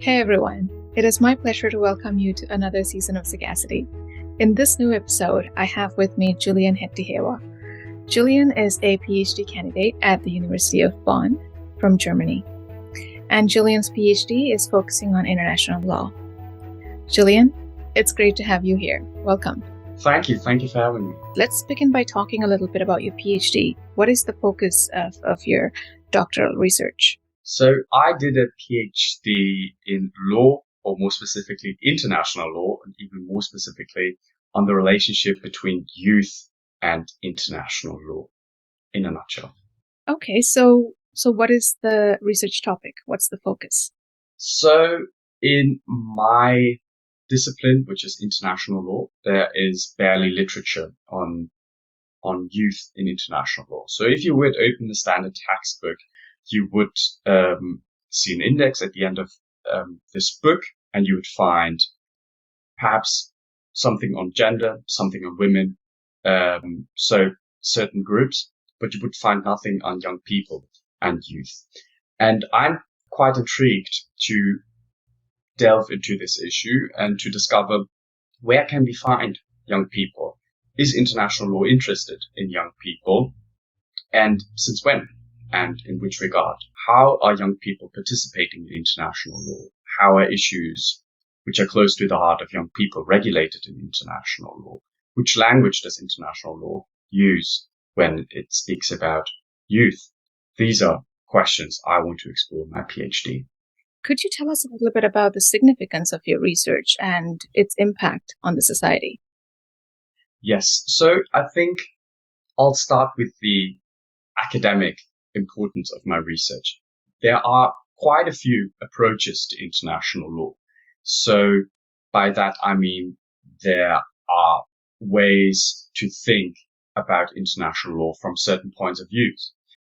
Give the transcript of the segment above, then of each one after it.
Hey everyone, it is my pleasure to welcome you to another season of Sagacity. In this new episode, I have with me Julian Hettihewa. Julian is a Ph.D. candidate at the University of Bonn from Germany. And Julian's Ph.D. is focusing on international law. Julian, it's great to have you here. Welcome. Thank you for having me. Let's begin by talking a little bit about your PhD. What is the focus of your doctoral research? So I did a PhD in law, or more specifically international law, and even more specifically on the relationship between youth and international law, in a nutshell. Okay, so what is the research topic? What's the focus? So in my discipline, which is international law, there is barely literature on youth in international law. So if you would open the standard textbook, you would see an index at the end of this book, and you would find perhaps something on gender, something on women, so certain groups, but you would find nothing on young people and youth. And I'm quite intrigued to delve into this issue and to discover where can we find young people? Is international law interested in young people? And since when? And in which regard? How are young people participating in international law? How are issues which are close to the heart of young people regulated in international law? Which language does international law use when it speaks about youth? These are questions I want to explore in my PhD. Could you tell us a little bit about the significance of your research and its impact on the society? Yes. So I think I'll start with the academic importance of my research. There are quite a few approaches to international law. So by that, I mean there are ways to think about international law from certain points of view.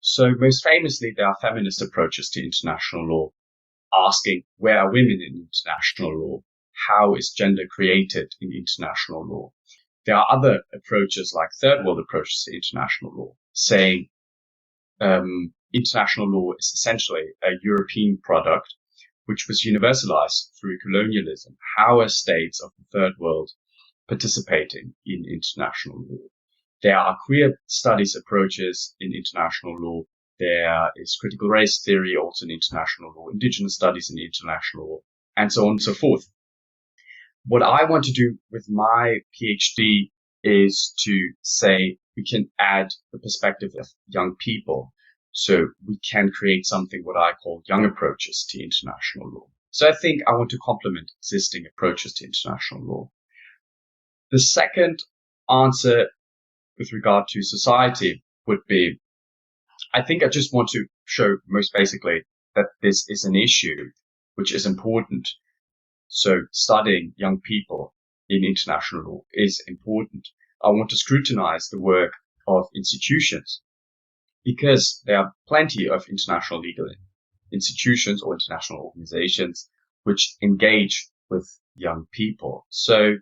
So most famously, there are feminist approaches to international law, asking where are women in international law? How is gender created in international law? There are other approaches like third world approaches to international law, saying international law is essentially a European product which was universalized through colonialism. How are states of the third world participating in international law? There are queer studies approaches in international law. There is critical race theory also in international law, indigenous studies in international law, and so on and so forth. What I want to do with my PhD is to say we can add the perspective of young people. So we can create something what I call young approaches to international law. So I think I want to complement existing approaches to international law. The second answer with regard to society would be, I think I just want to show most basically that this is an issue which is important. So studying young people in international law is important. I want to scrutinize the work of institutions because there are plenty of international legal institutions or international organizations which engage with young people. So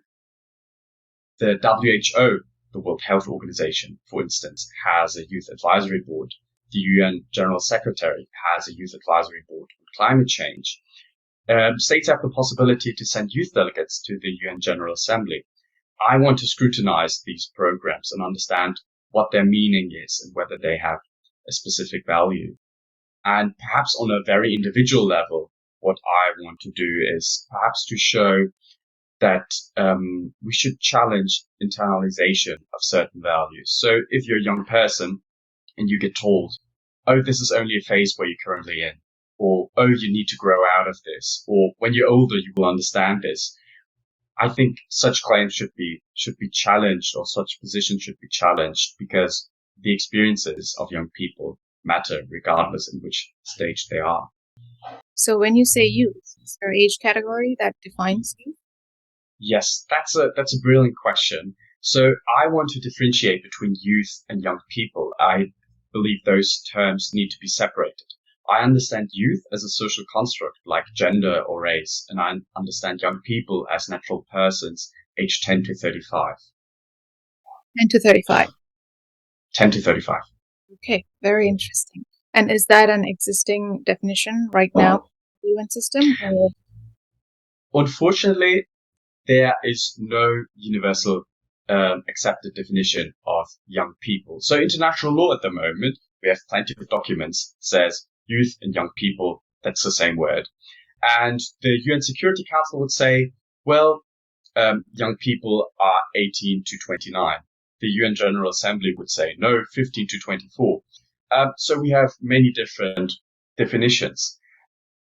the WHO, the World Health Organization, for instance, has a youth advisory board. The UN General Secretary has a youth advisory board on climate change. States have the possibility to send youth delegates to the UN General Assembly. I want to scrutinize these programs and understand what their meaning is and whether they have a specific value. And perhaps on a very individual level, what I want to do is perhaps to show that we should challenge internalization of certain values. So if you're a young person and you get told, oh, this is only a phase where you're currently in, or, oh, you need to grow out of this, or when you're older, you will understand this. I think such claims should be challenged, or such positions should be challenged, because the experiences of young people matter regardless in which stage they are. So when you say youth, is there an age category that defines youth? Yes, that's a brilliant question. So I want to differentiate between youth and young people. I believe those terms need to be separated. I understand youth as a social construct like gender or race, and I understand young people as natural persons aged 10 to 35. 10 to 35. 10 to 35. Okay, very interesting. And is that an existing definition right now in the UN system? Or? Unfortunately, there is no universal accepted definition of young people. So international law at the moment, we have plenty of documents says youth and young people, that's the same word. And the UN Security Council would say, well, young people are 18 to 29. The UN General Assembly would say, no, 15 to 24. So we have many different definitions.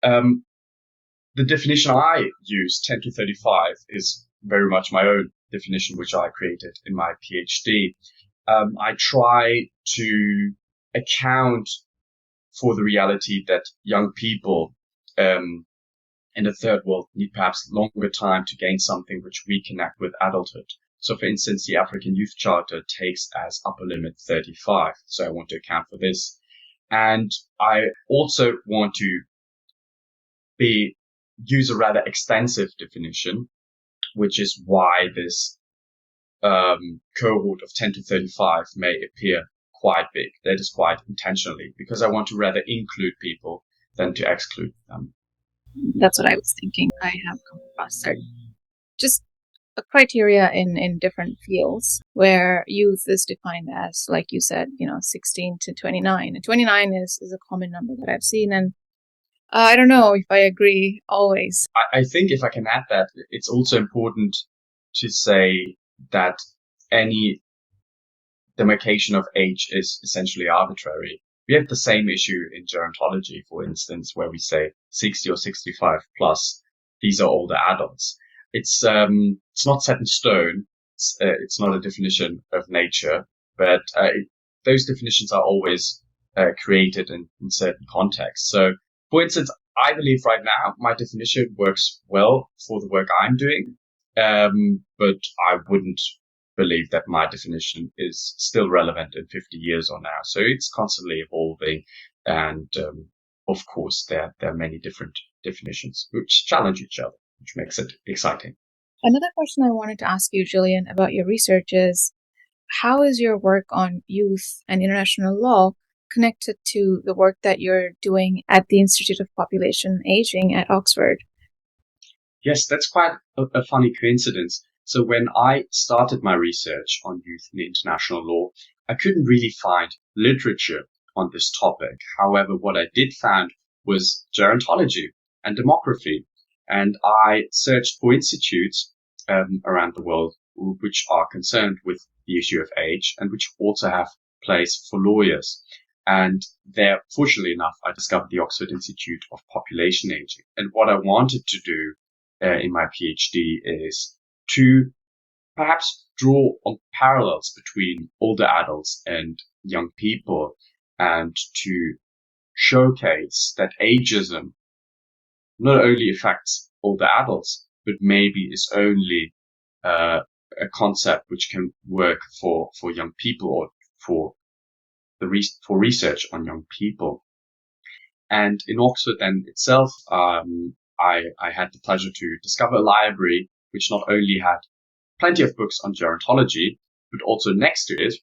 The definition I use, 10 to 35, is very much my own definition, which I created in my PhD. I try to account for the reality that young people in the third world need perhaps longer time to gain something which we connect with adulthood. So, for instance, the African Youth Charter takes as upper limit 35. So I want to account for this. And I also want to use a rather extensive definition, which is why this cohort of 10 to 35 may appear quite big. That is quite intentionally, because I want to rather include people than to exclude them. That's what I was thinking. I have come across just a criteria in different fields where youth is defined as, like you said, 16 to 29. And 29 is a common number that I've seen, and I don't know if I agree always. I think if I can add that, it's also important to say that any demarcation of age is essentially arbitrary. We have the same issue in gerontology, for instance, where we say 60 or 65 plus, these are older adults. It's not set in stone. It's not a definition of nature, but those definitions are always created in certain contexts. So, for instance, I believe right now my definition works well for the work I'm doing, but I wouldn't believe that my definition is still relevant in 50 years or now. So it's constantly evolving, and of course there are many different definitions which challenge each other, which makes it exciting. Another question I wanted to ask you, Julian, about your research is, how is your work on youth and international law connected to the work that you're doing at the Institute of Population Aging at Oxford? Yes, that's quite a funny coincidence. So when I started my research on youth and international law, I couldn't really find literature on this topic. However, what I did find was gerontology and demography. And I searched for institutes around the world which are concerned with the issue of age and which also have place for lawyers. And there, fortunately enough, I discovered the Oxford Institute of Population Aging. And what I wanted to do in my PhD is to perhaps draw on parallels between older adults and young people, and to showcase that ageism not only affects older adults, but maybe is only a concept which can work for young people or for research on young people. And in Oxford then itself, I had the pleasure to discover a library which not only had plenty of books on gerontology, but also next to it,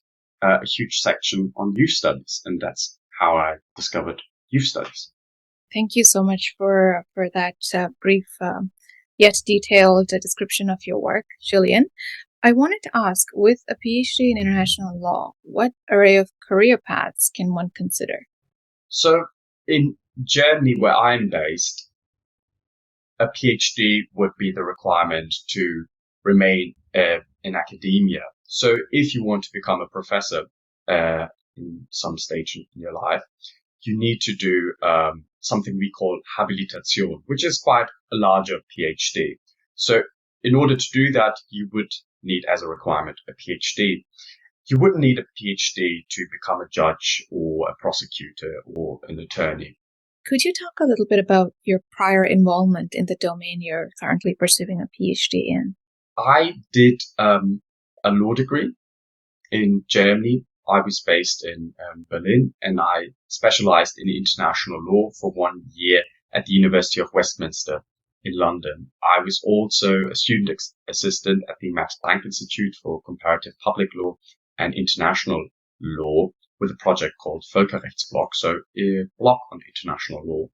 a huge section on youth studies. And that's how I discovered youth studies. Thank you so much for that brief yet detailed description of your work, Julian. I wanted to ask, with a PhD in international law, what array of career paths can one consider? So in Germany, where I'm based, a PhD would be the requirement to remain in academia. So if you want to become a professor in some stage in your life, you need to do something we call habilitation, which is quite a larger PhD. So in order to do that, you would need as a requirement a PhD. You wouldn't need a PhD to become a judge or a prosecutor or an attorney. Could you talk a little bit about your prior involvement in the domain you're currently pursuing a PhD in? I did a law degree in Germany. I was based in Berlin, and I specialized in international law for 1 year at the University of Westminster in London. I was also a student assistant at the Max Planck Institute for Comparative Public Law and International Law with a project called Völkerrechtsblock, so a block on international law.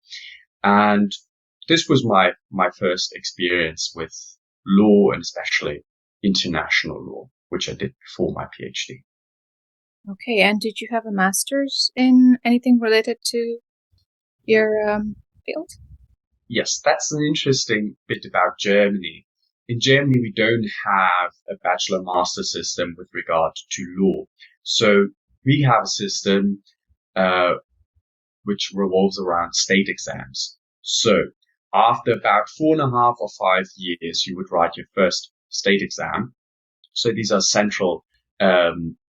And this was my first experience with law, and especially international law, which I did before my PhD. Okay, and did you have a master's in anything related to your field? Yes, that's an interesting bit about Germany. In Germany, we don't have a bachelor-master system with regard to law. So we have a system which revolves around state exams. So after about 4.5 or 5 years, you would write your first state exam. So these are central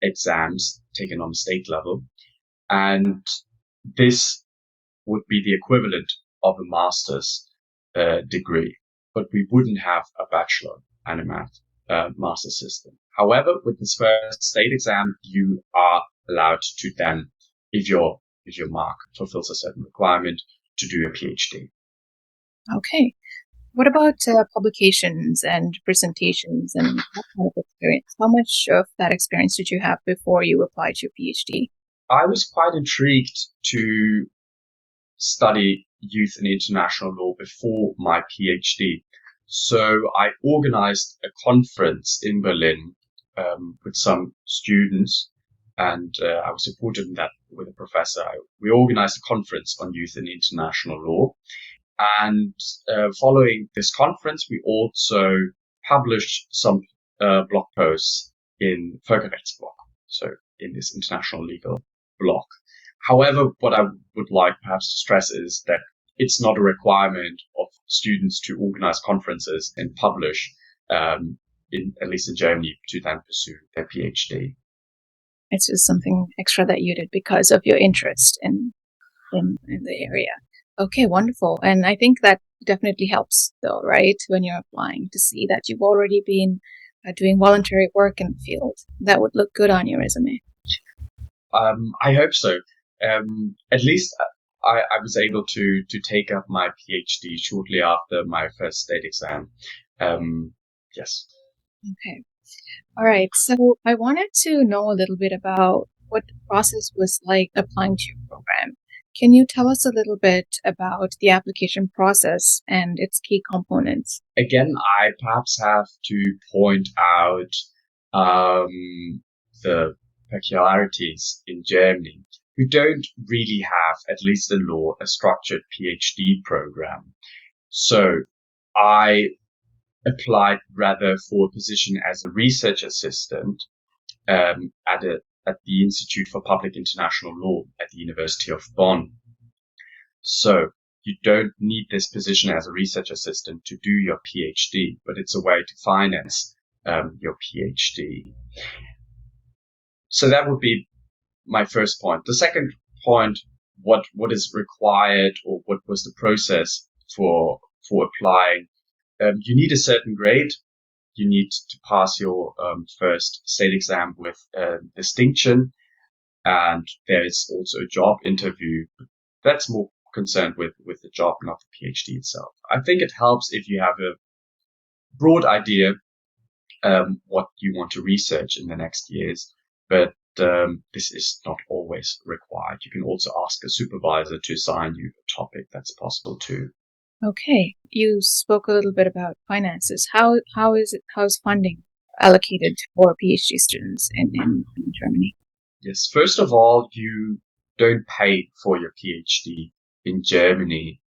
exams taken on a state level. And this would be the equivalent of a master's degree, but we wouldn't have a bachelor and a master system. However, with this first state exam, you are allowed to then, if your mark fulfills a certain requirement, to do a PhD. Okay. What about publications and presentations and that kind of experience? How much of that experience did you have before you applied to your PhD? I was quite intrigued to study youth and international law before my PhD. So I organized a conference in Berlin with some students, and I was supported in that with a professor. We organized a conference on youth and international law. And following this conference, we also published some blog posts in Völkerrechtsblog, so in this international legal blog. However, what I would like perhaps to stress is that it's not a requirement of students to organize conferences and publish, at least in Germany, to then pursue their PhD. It's just something extra that you did because of your interest in the area. Okay, wonderful. And I think that definitely helps, though, right? When you're applying, to see that you've already been doing voluntary work in the field. That would look good on your resume. I hope so. At least I was able to take up my PhD shortly after my first state exam. Yes. Okay. All right. So I wanted to know a little bit about what the process was like applying to your program. Can you tell us a little bit about the application process and its key components? Again, I perhaps have to point out the peculiarities in Germany. We don't really have, at least in law, a structured PhD program. So I applied rather for a position as a research assistant at the Institute for Public International Law at the University of Bonn. So you don't need this position as a research assistant to do your PhD, but it's a way to finance your PhD. So that would be my first point. The second point, what is required, or what was the process for applying? You need a certain grade. You need to pass your first state exam with distinction, and there is also a job interview. That's more concerned with the job, not the PhD itself. I think it helps if you have a broad idea what you want to research in the next years, but this is not always required. You can also ask a supervisor to assign you a topic. That's possible too. Okay. You spoke a little bit about finances. How's funding allocated for PhD students in Germany? Yes. First of all, you don't pay for your PhD in Germany.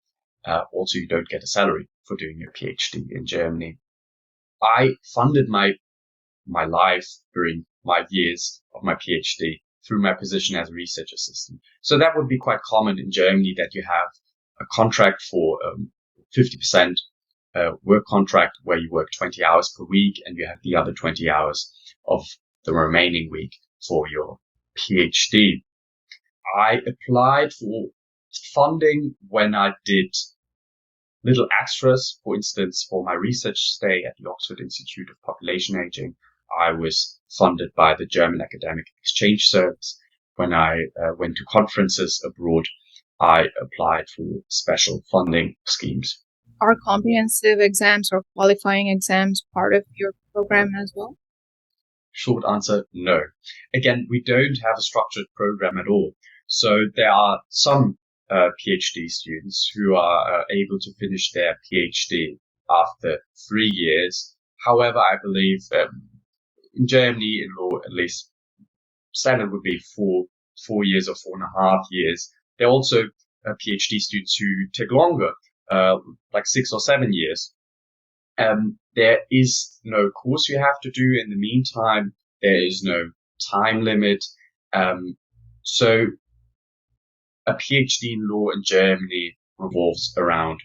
Also, you don't get a salary for doing your PhD in Germany. I funded my life during my years of my PhD through my position as a research assistant. So that would be quite common in Germany, that you have a contract for 50% work contract where you work 20 hours per week, and you have the other 20 hours of the remaining week for your PhD. I applied for funding when I did little extras. For instance, for my research stay at the Oxford Institute of Population Aging, I was funded by the German Academic Exchange Service. When I went to conferences abroad, I applied for special funding schemes. Are comprehensive exams or qualifying exams part of your program as well? Short answer, no. Again, we don't have a structured program at all. So there are some PhD students who are able to finish their PhD after 3 years. However, I believe in Germany, in law, at least standard would be 4 years or 4.5 years. There are also PhD students who take longer, like 6 or 7 years. There is no course you have to do in the meantime. There is no time limit. So a PhD in law in Germany revolves around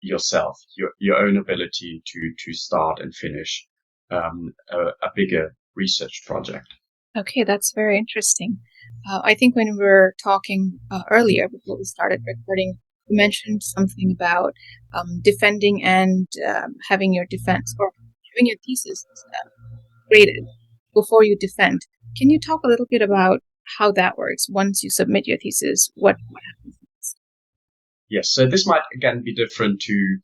yourself, your own ability to start and finish a bigger research project. Okay, that's very interesting. I think when we were talking earlier, before we started recording, you mentioned something about defending and having your defense or having your thesis graded before you defend. Can you talk a little bit about how that works? Once you submit your thesis, what happens next? Yes, so this might again be different to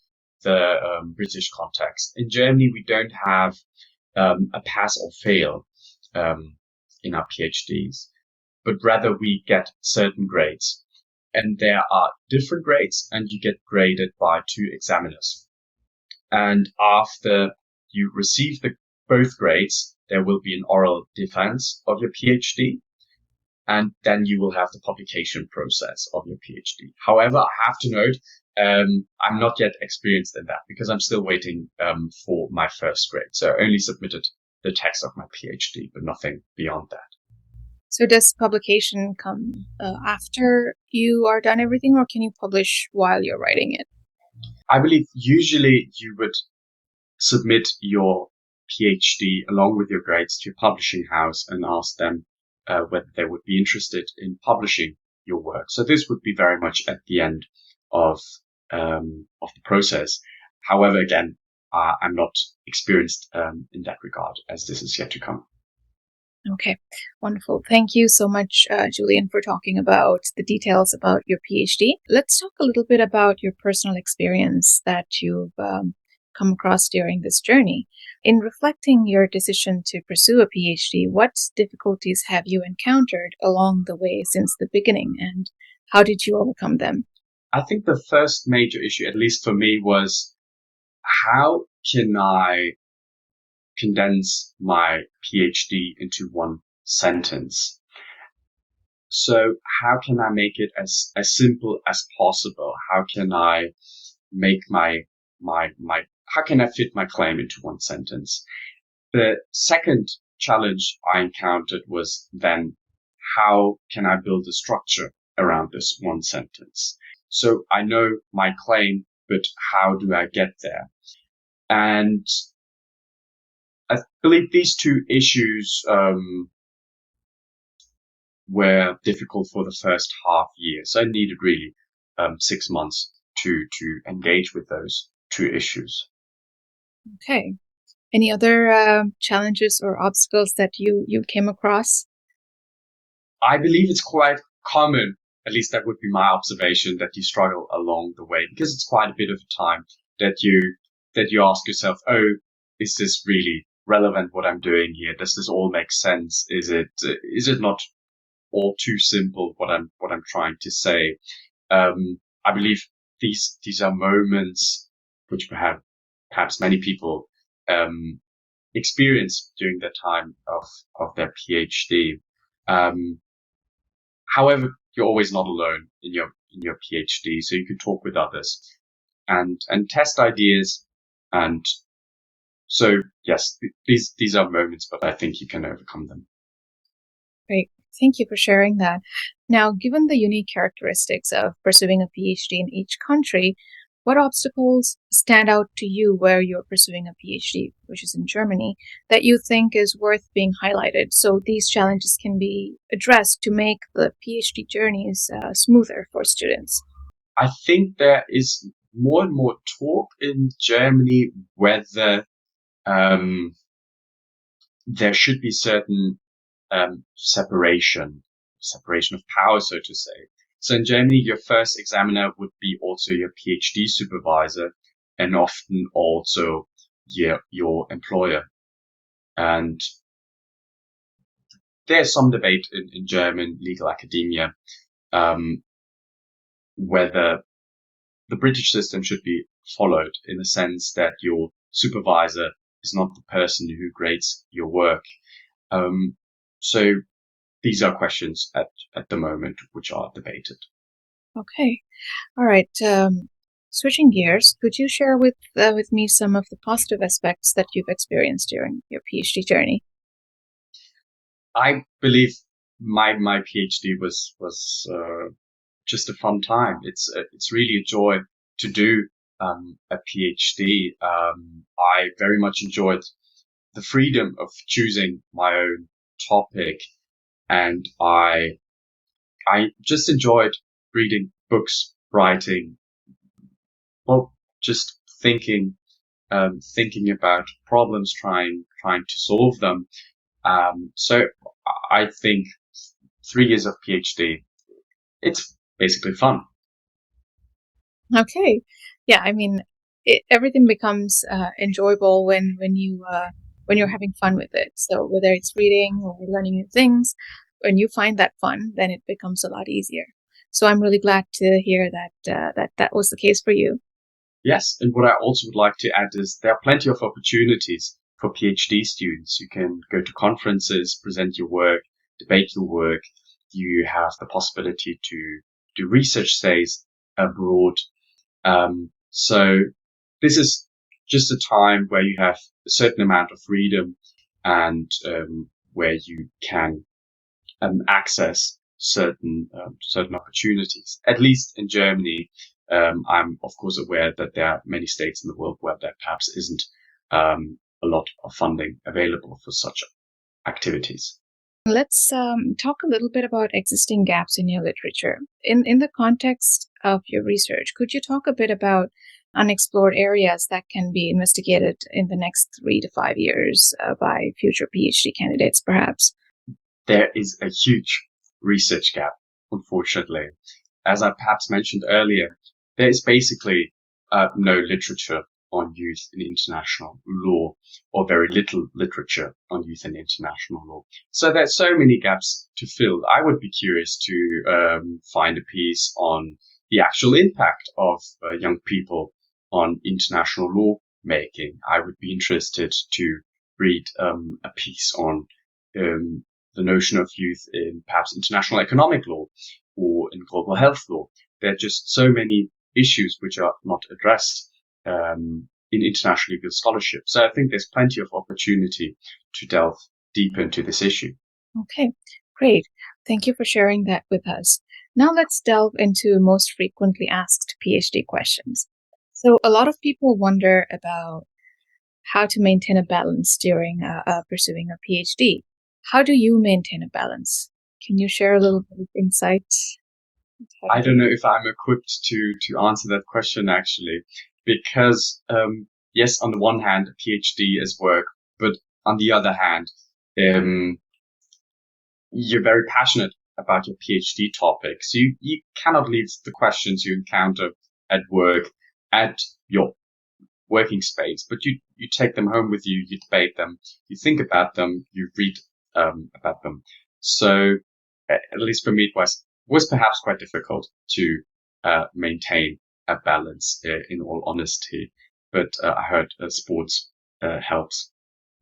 the British context. In Germany, we don't have a pass or fail in our PhDs, but rather we get certain grades. And there are different grades, and you get graded by 2 examiners. And after you receive both grades, there will be an oral defense of your PhD, and then you will have the publication process of your PhD. However, I have to note, I'm not yet experienced in that because I'm still waiting for my first grade. So I only submitted the text of my PhD, but nothing beyond that. So does publication come after you are done everything, or can you publish while you're writing it? I believe usually you would submit your PhD along with your grades to a publishing house and ask them whether they would be interested in publishing your work. So this would be very much at the end of the process. However, again, I'm not experienced in that regard, as this is yet to come. Okay, wonderful. Thank you so much, Julian, for talking about the details about your PhD. Let's talk a little bit about your personal experience that you've come across during this journey. In reflecting your decision to pursue a PhD, what difficulties have you encountered along the way since the beginning, and how did you overcome them? I think the first major issue, at least for me, was how can I condense my PhD into one sentence? So how can I make it as simple as possible? How can I make how can I fit my claim into one sentence? The second challenge I encountered was then, how can I build a structure around this one sentence? So I know my claim, but how do I get there? And I believe these 2 issues were difficult for the first half year. So I needed really 6 months to engage with those 2 issues. Okay. Any other challenges or obstacles that you came across? I believe it's quite common, at least that would be my observation, that you struggle along the way, because it's quite a bit of time that you ask yourself, oh, is this really relevant what I'm doing here? Does this all make sense? Is it not all too simple what I'm trying to say? I believe these are moments which perhaps many people experience during their time of their PhD. However, you're always not alone in your PhD, so you can talk with others and test ideas. And so, yes, these are moments, but I think you can overcome them. Great. Thank you for sharing that. Now, given the unique characteristics of pursuing a PhD in each country, what obstacles stand out to you where you're pursuing a PhD, which is in Germany, that you think is worth being highlighted so these challenges can be addressed to make the PhD journeys smoother for students? I think there is more and more talk in Germany whether there should be certain separation of power, so to say. So in Germany, your first examiner would be also your PhD supervisor and often also your employer. And there's some debate in German legal academia whether the British system should be followed in the sense that your supervisor is not the person who grades your work. So these are questions at the moment which are debated. Okay. All right. Switching gears, could you share with me some of the positive aspects that you've experienced during your PhD journey? I believe my PhD was just a fun time. It's really a joy to do a PhD. I very much enjoyed the freedom of choosing my own topic, and I just enjoyed reading books, writing, well, just thinking about problems, trying to solve them. So I think 3 years of PhD, it's basically fun. Okay. Yeah, I mean, everything becomes enjoyable when you're having fun with it. So whether it's reading or learning new things, when you find that fun, then it becomes a lot easier. So I'm really glad to hear that that was the case for you. Yes, and what I also would like to add is there are plenty of opportunities for PhD students. You can go to conferences, present your work, debate your work. You have the possibility to do research stays abroad. So this is just a time where you have a certain amount of freedom and where you can access certain opportunities. At least in Germany, I'm of course aware that there are many states in the world where there perhaps isn't a lot of funding available for such activities. Let's talk a little bit about existing gaps in your literature. In the context of your research, could you talk a bit about unexplored areas that can be investigated in the next 3 to 5 years by future PhD candidates, perhaps? There is a huge research gap, unfortunately. As I perhaps mentioned earlier, there is basically no literature on youth in international law, or very little literature on youth in international law. So there's so many gaps to fill. I would be curious to find a piece on the actual impact of young people on international law making. I would be interested to read a piece on the notion of youth in perhaps international economic law or in global health law. There are just so many issues which are not addressed in international legal scholarship. So I think there's plenty of opportunity to delve deeper into this issue. Okay, great. Thank you for sharing that with us. Now let's delve into most frequently asked PhD questions. So a lot of people wonder about how to maintain a balance during pursuing a PhD. How do you maintain a balance? Can you share a little bit of insight? I don't know if I'm equipped to answer that question actually, because yes, on the one hand, a PhD is work, but on the other hand, you're very passionate about your PhD topic, so you cannot leave the questions you encounter at work at your working space, but you take them home with you, you debate them, you think about them, you read about them. So at least for me, it was perhaps quite difficult to maintain a balance, in all honesty. But I heard sports helps.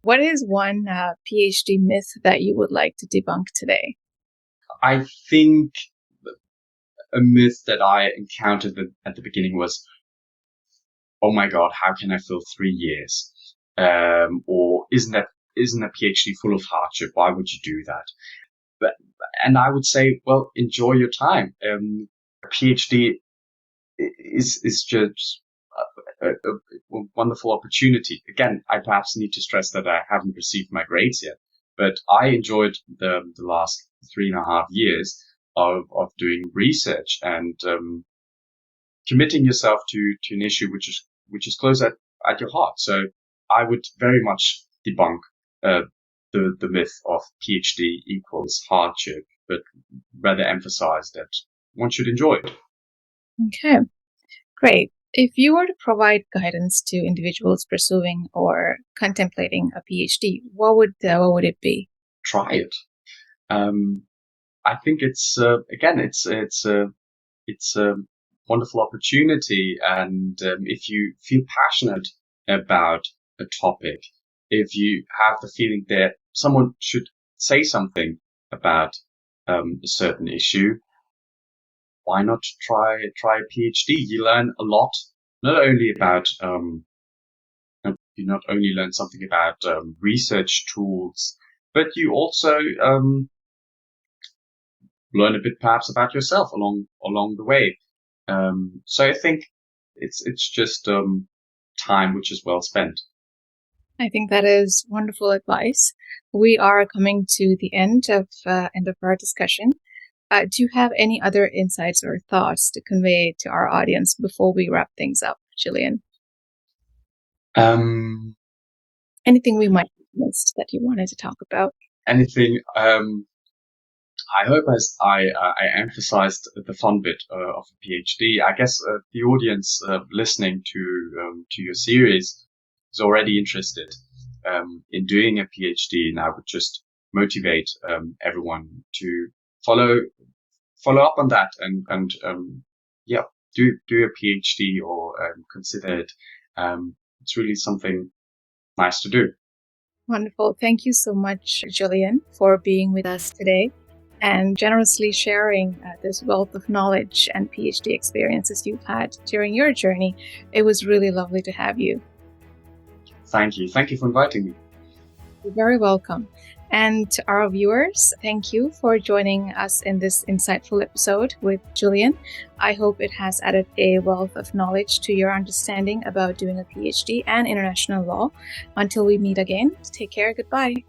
What is one PhD myth that you would like to debunk today? I think a myth that I encountered at the beginning was, oh my God, how can I fill 3 years? Or isn't a PhD full of hardship? Why would you do that? And I would say, well, enjoy your time. A PhD is just a wonderful opportunity. Again, I perhaps need to stress that I haven't received my grades yet, but I enjoyed the last 3.5 years of doing research and committing yourself to an issue which is close at your heart. So I would very much debunk the myth of PhD equals hardship, but rather emphasize that one should enjoy it. Okay, great. If you were to provide guidance to individuals pursuing or contemplating a PhD, what would it be? Try it. I think it's again, it's wonderful opportunity. And if you feel passionate about a topic, if you have the feeling that someone should say something about a certain issue, why not try a PhD? You learn a lot, not only about you not only learn something about research tools, but you also learn a bit perhaps about yourself along the way. So I think it's just time which is well spent. I think that is wonderful advice. We are coming to the end of our discussion. Do you have any other insights or thoughts to convey to our audience before we wrap things up, Julian? Anything we might have missed that you wanted to talk about? Anything? I hope as I emphasized the fun bit of a PhD. I guess the audience listening to your series is already interested in doing a PhD, and I would just motivate everyone to follow up on that and do a PhD or consider it. It's really something nice to do. Wonderful. Thank you so much, Julian, for being with us today and generously sharing this wealth of knowledge and PhD experiences you've had during your journey. It was really lovely to have you. Thank you. Thank you for inviting me. You're very welcome. And to our viewers, thank you for joining us in this insightful episode with Julian. I hope it has added a wealth of knowledge to your understanding about doing a PhD and international law. Until we meet again, take care. Goodbye.